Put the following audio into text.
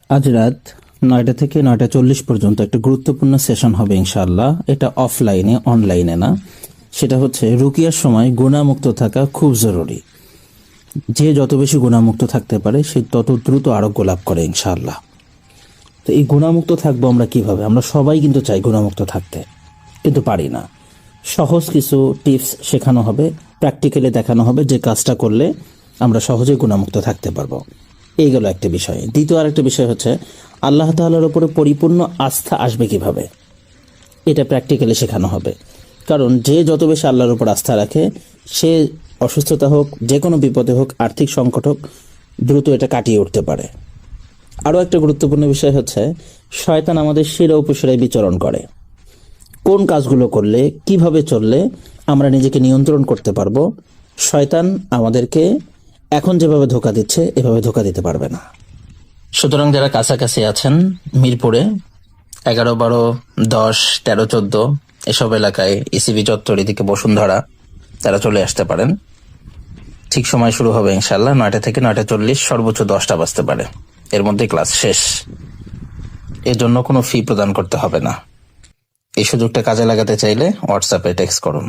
আজ রাত 9টা থেকে 9টা 40 পর্যন্ত একটা গুরুত্বপূর্ণ সেশন হবে ইনশাআল্লাহ। এটা অফলাইনে, অনলাইনে না। সেটা হচ্ছে রুকিয়ার সময় গুণামুক্ত থাকা খুব জরুরি। যে যত বেশি গুণামুক্ত থাকতে পারে সে তত দ্রুত আরোগ্য লাভ করে ইনশাআল্লাহ। তো এই গুণামুক্ত থাকবো আমরা কিভাবে? আমরা সবাই কিন্তু চাই গুণামুক্ত থাকতে, কিন্তু পারি না। সহজ কিছু টিপস শেখানো হবে, প্র্যাকটিক্যালি দেখানো হবে যে কাজটা করলে আমরা সহজে গুণামুক্ত থাকতে পারবো। এই গেল একটা বিষয়। দ্বিতীয় আরেকটা বিষয় হচ্ছে আল্লাহ তাআলার উপরে পরিপূর্ণ আস্থা আসবে কিভাবে, এটা প্র্যাকটিক্যালি শেখানো হবে। কারণ যে যত বেশি আল্লাহর উপর আস্থা রাখে সে অসুস্থতা হোক, যে কোনো বিপদে হোক, আর্থিক সংকট হোক, দ্রুত এটা কাটিয়ে উঠতে পারে। আরও একটা গুরুত্বপূর্ণ বিষয় হচ্ছে শয়তান আমাদের শিরা উপশিরায় বিচরণ করে। কোন কাজগুলো করলে, কিভাবে চললে আমরা নিজেকে নিয়ন্ত্রণ করতে পারবো, শয়তান আমাদেরকে এখন যেভাবে ধোঁকা দিচ্ছে এভাবে ধোঁকা দিতে পারবে না। সুতরাং যারা কাছাকাছি আছেন, মিরপুরে 11, 12, 10, 13, 14 এসব এলাকায়, ইসিবি চত্বর, এদিকে বসুন্ধরা, তারা চলে আসতে পারেন। ঠিক সময় শুরু হবে ইনশাল্লাহ 9টা থেকে 9টা 40, সর্বোচ্চ 10টা বাজতে পারে, এর মধ্যে ক্লাস শেষ। এর জন্য কোনো ফি প্রদান করতে হবে না। এই সুযোগটা কাজে লাগাতে চাইলে হোয়াটসঅ্যাপে টেক্সট করুন।